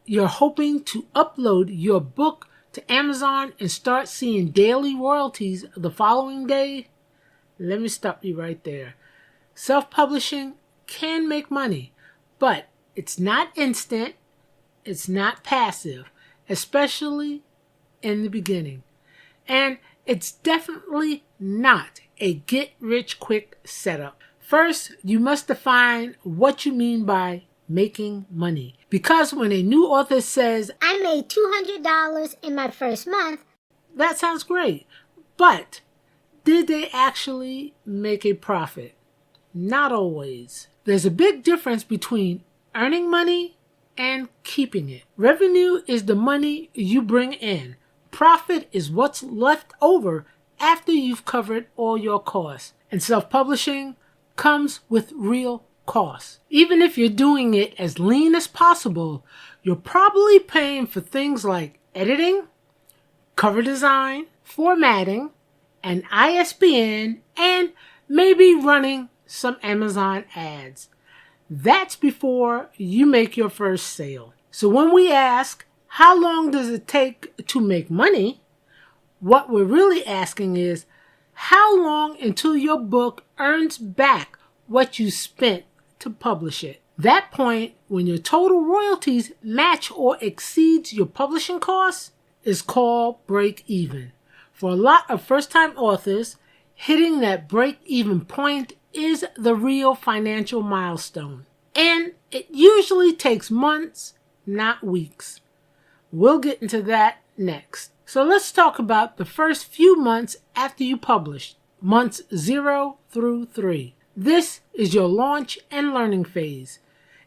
you're hoping to upload your book to Amazon and start seeing daily royalties the following day? Let me stop you right there. Self-publishing can make money, but it's not instant, it's not passive, especially in the beginning. And it's definitely not a get-rich-quick setup. First, you must define what you mean by making money. Because when a new author says, I made $200 in my first month, that sounds great. But did they actually make a profit? Not always. There's a big difference between earning money and keeping it. Revenue is the money you bring in. Profit is what's left over after you've covered all your costs. And self-publishing comes with real costs. Even if you're doing it as lean as possible, you're probably paying for things like editing, cover design, formatting, an ISBN, and maybe running some Amazon ads. That's before you make your first sale. So when we ask, how long does it take to make money? What we're really asking is, how long until your book earns back what you spent to publish it? That point, when your total royalties match or exceeds your publishing costs, is called break even. For a lot of first-time authors, hitting that break-even point is the real financial milestone. And it usually takes months, not weeks. We'll get into that next. So let's talk about the first few months after you publish, months 0 through 3. This is your launch and learning phase.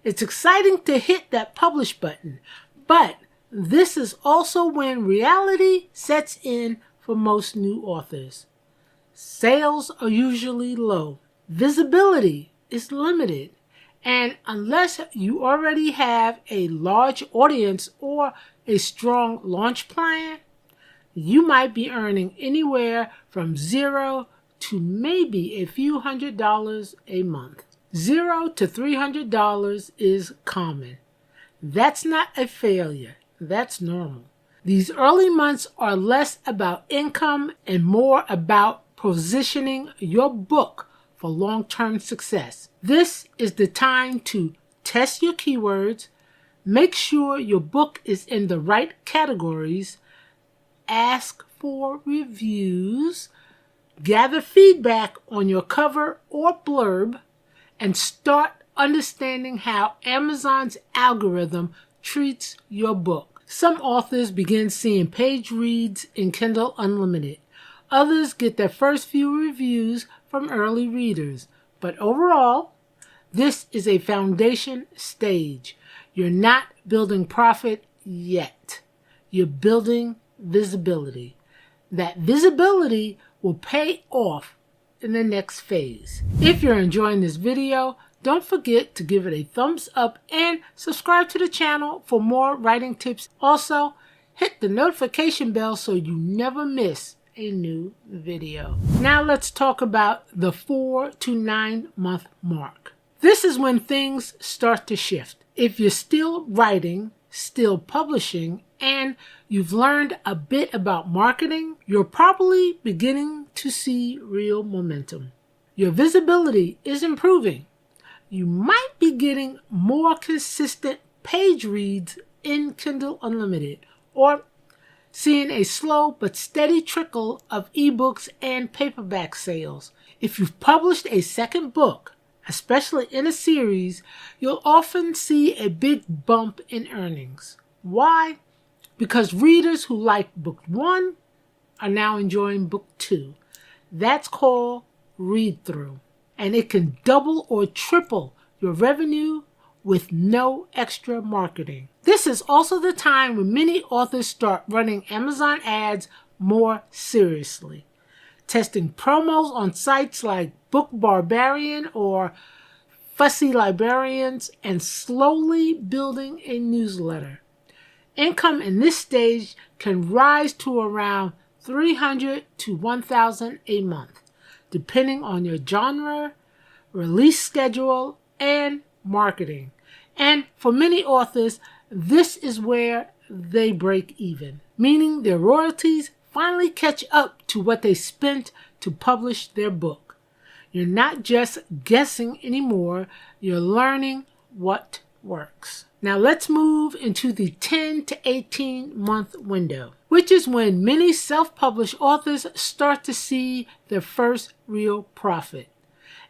It's exciting to hit that publish button, but this is also when reality sets in for most new authors. Sales are usually low. Visibility is limited. And unless you already have a large audience or a strong launch plan, you might be earning anywhere from $0 to maybe a few $100s a month. $0 to $300 is common. That's not a failure. That's normal. These early months are less about income and more about positioning your book for long-term success. This is the time to test your keywords, make sure your book is in the right categories, ask for reviews, gather feedback on your cover or blurb, and start understanding how Amazon's algorithm treats your book. Some authors begin seeing page reads in Kindle Unlimited. Others get their first few reviews from early readers. But overall, this is a foundation stage. You're not building profit yet. You're building visibility. That visibility will pay off in the next phase. If you're enjoying this video, don't forget to give it a thumbs up and subscribe to the channel for more writing tips. Also, hit the notification bell so you never miss a new video. Now let's talk about the 4 to 9 month mark. This is when things start to shift. If you're still writing, still publishing, and you've learned a bit about marketing, you're probably beginning to see real momentum. Your visibility is improving. You might be getting more consistent page reads in Kindle Unlimited, or seeing a slow but steady trickle of ebooks and paperback sales. If you've published a second book, especially in a series, you'll often see a big bump in earnings. Why? Because readers who liked book 1 are now enjoying book 2. That's called read-through. And it can double or triple your revenue with no extra marketing. This is also the time when many authors start running Amazon ads more seriously, testing promos on sites like Book Barbarian or Fussy Librarians, and slowly building a newsletter. Income in this stage can rise to around $300 to $1,000 a month, depending on your genre, release schedule, and marketing. And for many authors, this is where they break even, meaning their royalties finally catch up to what they spent to publish their book. You're not just guessing anymore, you're learning what works. Now let's move into the 10 to 18 month window, which is when many self-published authors start to see their first real profit.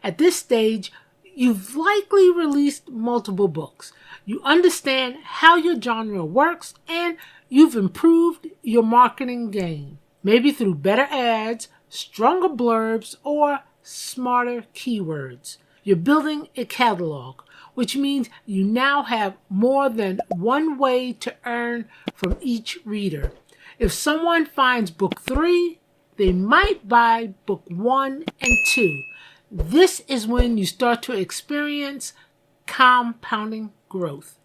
At this stage, you've likely released multiple books. You understand how your genre works, and you've improved your marketing game, maybe through better ads, stronger blurbs, or smarter keywords. You're building a catalog, which means you now have more than one way to earn from each reader. If someone finds book 3, they might buy book 1 and 2. This is when you start to experience compounding growth.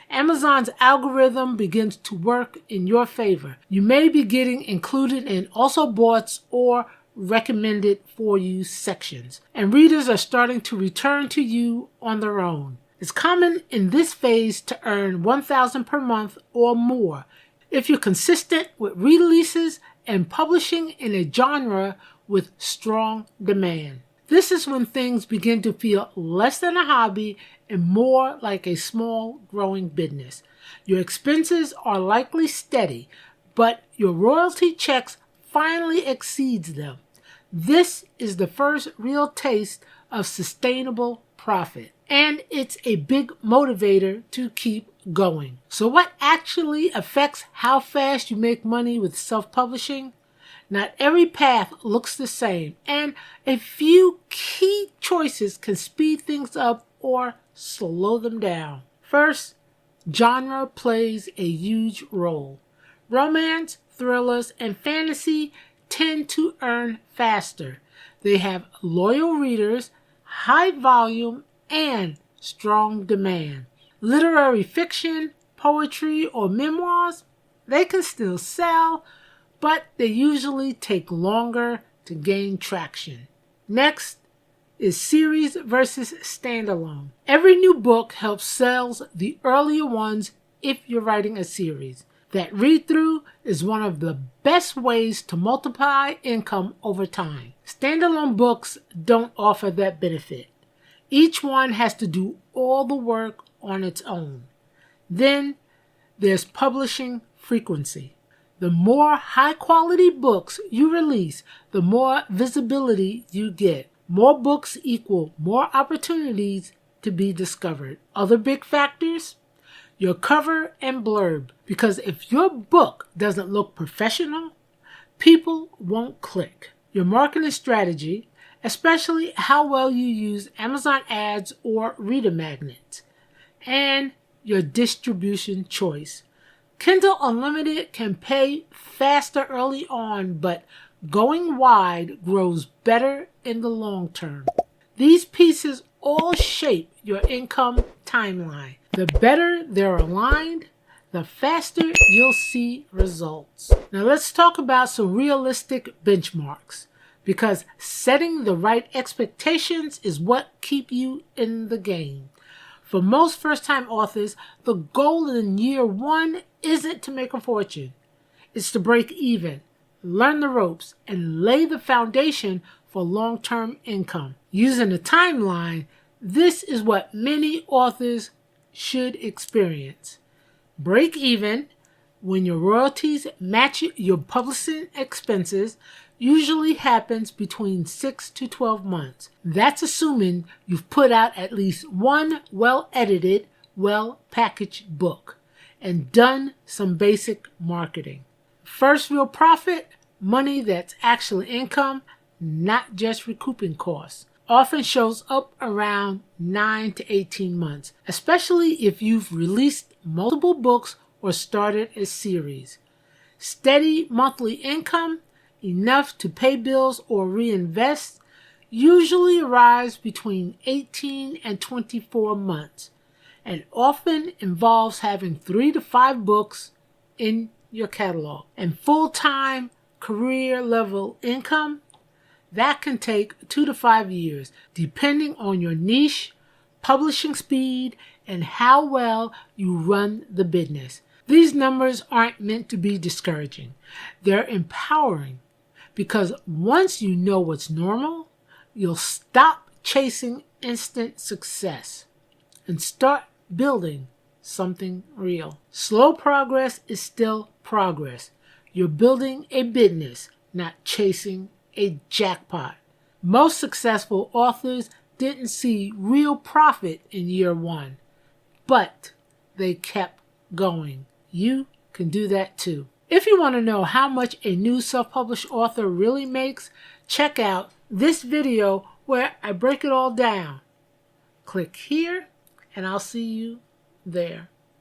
Amazon's algorithm begins to work in your favor. You may be getting included in also boughts or recommended for you sections, and readers are starting to return to you on their own. It's common in this phase to earn $1,000 per month or more if you're consistent with releases and publishing in a genre with strong demand. This is when things begin to feel less than a hobby and more like a small growing business. Your expenses are likely steady, but your royalty checks finally exceeds them. This is the first real taste of sustainable profit, and it's a big motivator to keep going. So what actually affects how fast you make money with self-publishing? Not every path looks the same, and a few key choices can speed things up or slow them down. First, genre plays a huge role. Romance, thrillers, and fantasy tend to earn faster. They have loyal readers, high volume, and strong demand. Literary fiction, poetry, or memoirs, they can still sell, but they usually take longer to gain traction. Next is series versus standalone. Every new book helps sell the earlier ones if you're writing a series. That read-through is one of the best ways to multiply income over time. Standalone books don't offer that benefit. Each one has to do all the work on its own. Then there's publishing frequency. The more high-quality books you release, the more visibility you get. More books equal more opportunities to be discovered. Other big factors? Your cover and blurb. Because if your book doesn't look professional, people won't click. Your marketing strategy, especially how well you use Amazon ads or reader magnets. And your distribution choice. Kindle Unlimited can pay faster early on, but going wide grows better in the long term. These pieces all shape your income timeline. The better they're aligned, the faster you'll see results. Now let's talk about some realistic benchmarks, because setting the right expectations is what keep you in the game. For most first-time authors, the goal in year 1 isn't to make a fortune. It's to break even, learn the ropes, and lay the foundation for long-term income. Using a timeline, this is what many authors should experience. Break even when your royalties match your publishing expenses usually happens between 6 to 12 months. That's assuming you've put out at least one well-edited, well-packaged book and done some basic marketing. First real profit, money that's actually income, not just recouping costs, often shows up around 9 to 18 months, especially if you've released multiple books or started a series. Steady monthly income, enough to pay bills or reinvest, usually arrives between 18 and 24 months, and often involves having 3 to 5 books in your catalog. And full-time career level income, that can take 2 to 5 years, depending on your niche, publishing speed, and how well you run the business. These numbers aren't meant to be discouraging. They're empowering, because once you know what's normal, you'll stop chasing instant success and start building something real. Slow progress is still progress. You're building a business, not chasing a jackpot. Most successful authors didn't see real profit in year one, but they kept going. You can do that too. If you want to know how much a new self-published author really makes, check out this video where I break it all down. Click here, and I'll see you there.